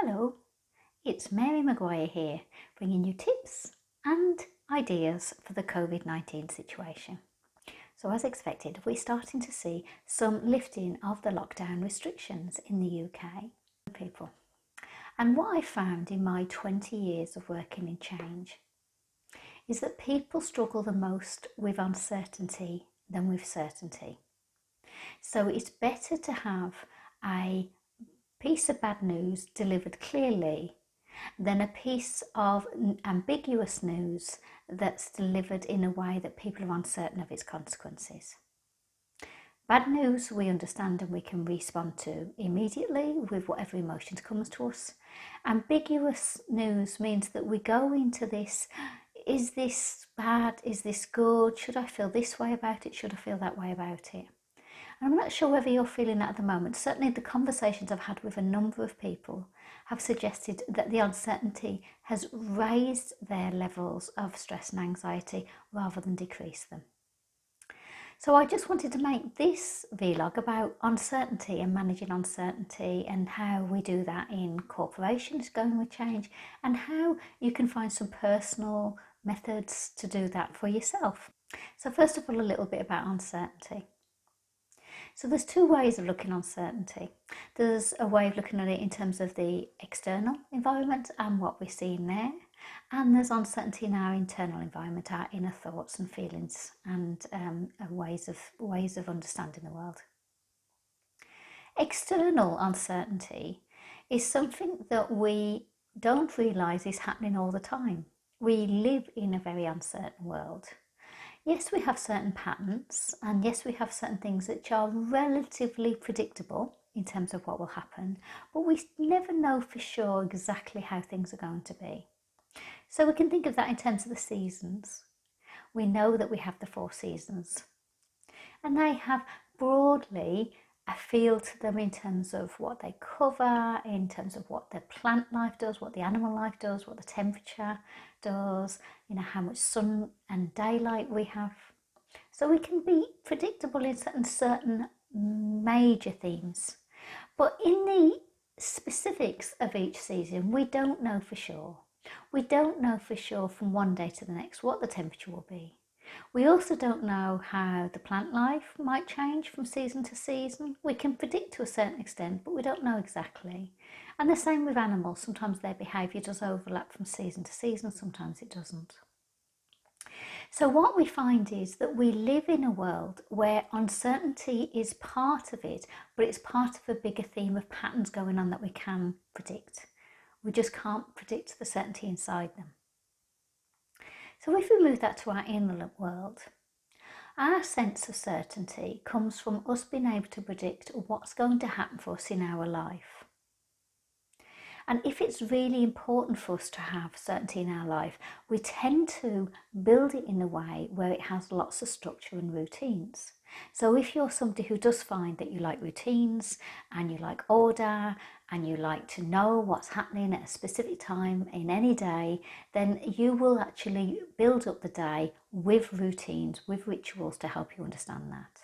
Hello, it's Mary Maguire here, bringing you tips and ideas for the COVID-19 situation. So as expected, we're starting to see some lifting of the lockdown restrictions in the UK people. And what I found in my 20 years of working in change is that people struggle the most with uncertainty than with certainty. So it's better to have a piece of bad news delivered clearly than a piece of ambiguous news that's delivered in a way that people are uncertain of its consequences. Bad news we understand and we can respond to immediately with whatever emotions comes to us. Ambiguous news means that we go into this, is this bad, is this good, should I feel this way about it, should I feel that way about it? I'm not sure whether you're feeling that at the moment. Certainly the conversations I've had with a number of people have suggested that the uncertainty has raised their levels of stress and anxiety rather than decreased them. So I just wanted to make this vlog about uncertainty and managing uncertainty and how we do that in corporations going with change and how you can find some personal methods to do that for yourself. So first of all, a little bit about uncertainty. So there's two ways of looking at uncertainty. There's a way of looking at it in terms of the external environment and what we're seeing there. And there's uncertainty in our internal environment, our inner thoughts and feelings and ways of understanding the world. External uncertainty is something that we don't realise is happening all the time. We live in a very uncertain world. Yes, we have certain patterns, and yes, we have certain things which are relatively predictable in terms of what will happen, but we never know for sure exactly how things are going to be. So we can think of that in terms of the seasons. We know that we have the 4 seasons, and they have broadly a feel to them in terms of what they cover, in terms of what the plant life does, what the animal life does, what the temperature does, how much sun and daylight we have. So we can be predictable in certain major themes. But in the specifics of each season, we don't know for sure. We don't know for sure from one day to the next what the temperature will be. We also don't know how the plant life might change from season to season. We can predict to a certain extent, but we don't know exactly. And the same with animals. Sometimes their behaviour does overlap from season to season, sometimes it doesn't. So what we find is that we live in a world where uncertainty is part of it, but it's part of a bigger theme of patterns going on that we can predict. We just can't predict the certainty inside them. So if we move that to our inner world, our sense of certainty comes from us being able to predict what's going to happen for us in our life. And if it's really important for us to have certainty in our life, we tend to build it in a way where it has lots of structure and routines. So if you're somebody who does find that you like routines and you like order and you like to know what's happening at a specific time in any day, then you will actually build up the day with routines, with rituals to help you understand that.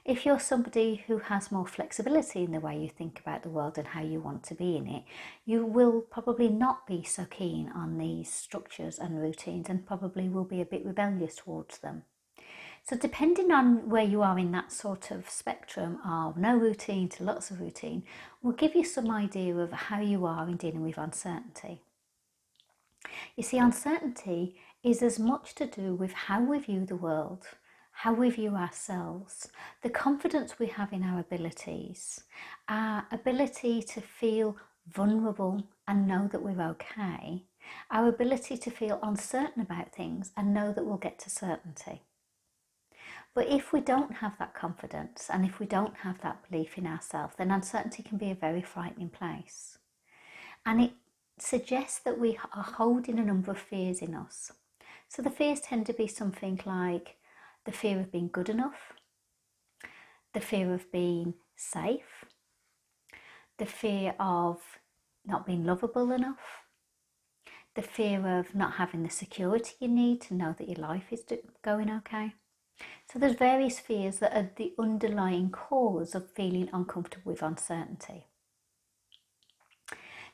If you're somebody who has more flexibility in the way you think about the world and how you want to be in it, you will probably not be so keen on these structures and routines and probably will be a bit rebellious towards them. So depending on where you are in that sort of spectrum of no routine to lots of routine, will give you some idea of how you are in dealing with uncertainty. You see, uncertainty is as much to do with how we view the world, how we view ourselves, the confidence we have in our abilities, our ability to feel vulnerable and know that we're okay, our ability to feel uncertain about things and know that we'll get to certainty. But if we don't have that confidence and if we don't have that belief in ourselves, then uncertainty can be a very frightening place. And it suggests that we are holding a number of fears in us. So the fears tend to be something like the fear of being good enough, the fear of being safe, the fear of not being lovable enough, the fear of not having the security you need to know that your life is going okay. So there's various fears that are the underlying cause of feeling uncomfortable with uncertainty.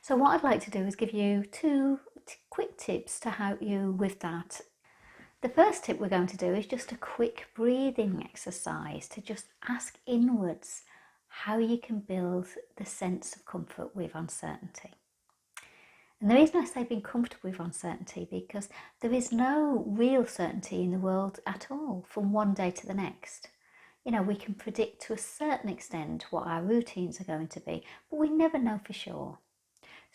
So what I'd like to do is give you two quick tips to help you with that. The first tip we're going to do is just a quick breathing exercise to just ask inwards how you can build the sense of comfort with uncertainty. And the reason I say being comfortable with uncertainty, because there is no real certainty in the world at all from one day to the next. You know, we can predict to a certain extent what our routines are going to be, but we never know for sure.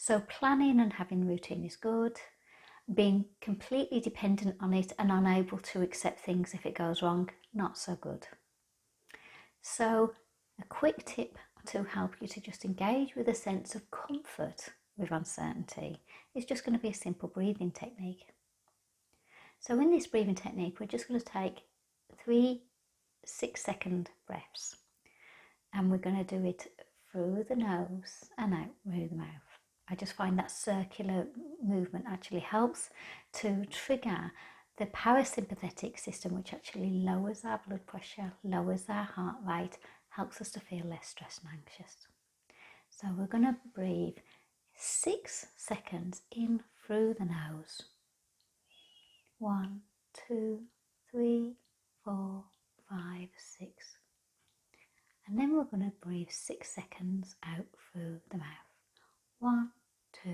So planning and having routine is good. Being completely dependent on it and unable to accept things if it goes wrong, not so good. So a quick tip to help you to just engage with a sense of comfort with uncertainty is just going to be a simple breathing technique. So in this breathing technique, we're just going to take 3 6-second breaths, and we're going to do it through the nose and out through the mouth. I just find that circular movement actually helps to trigger the parasympathetic system, which actually lowers our blood pressure, lowers our heart rate, helps us to feel less stressed and anxious. So we're going to breathe 6 seconds in through the nose. 1, 2, 3, 4, 5, 6. And then we're going to breathe 6 seconds out through the mouth. 1, 2,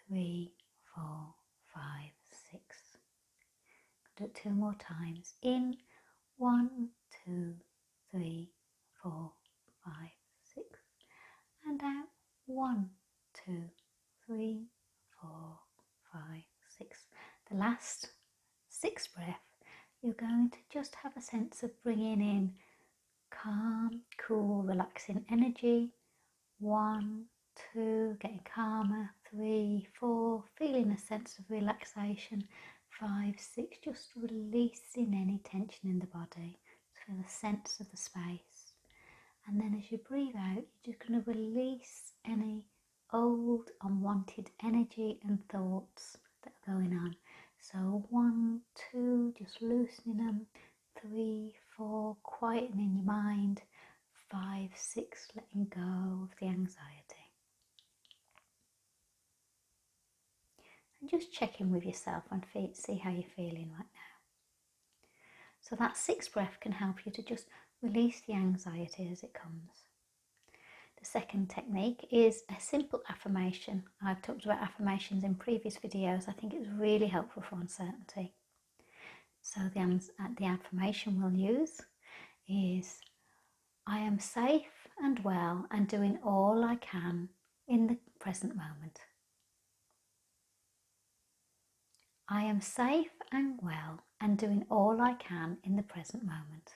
3, 4, 5, 6. Do it 2 more times. In 1, 2, 3, 4, 5, 6. And out 1, 2, 3, 4, 5, 6. The last 6th breath, you're going to just have a sense of bringing in calm, cool, relaxing energy. 1, 2, getting calmer. 3, 4, feeling a sense of relaxation. 5, 6, just releasing any tension in the body. Just feel a sense of the space. And then as you breathe out, you're just going to release any old, unwanted energy and thoughts that are going on. So 1, 2, just loosening them. 3, 4, quietening your mind. 5, 6, letting go of the anxiety. And just check in with yourself and see how you're feeling right now. So that 6th breath can help you to just release the anxiety as it comes. The second technique is a simple affirmation. I've talked about affirmations in previous videos. I think it's really helpful for uncertainty. So the affirmation we'll use is, I am safe and well and doing all I can in the present moment. I am safe and well and doing all I can in the present moment.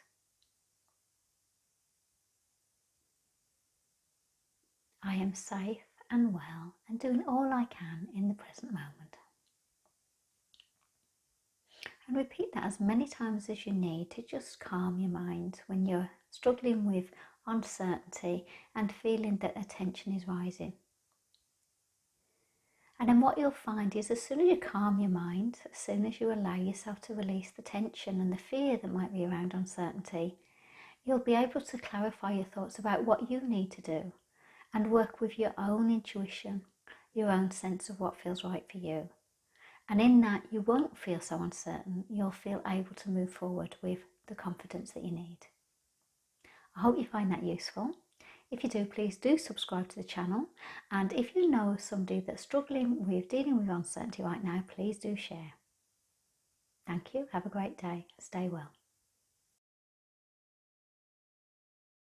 I am safe and well and doing all I can in the present moment. And repeat that as many times as you need to just calm your mind when you're struggling with uncertainty and feeling that attention is rising. And then what you'll find is, as soon as you calm your mind, as soon as you allow yourself to release the tension and the fear that might be around uncertainty, you'll be able to clarify your thoughts about what you need to do and work with your own intuition, your own sense of what feels right for you. And in that, you won't feel so uncertain. You'll feel able to move forward with the confidence that you need. I hope you find that useful. If you do, please do subscribe to the channel. And if you know somebody that's struggling with dealing with uncertainty right now, please do share. Thank you. Have a great day. Stay well.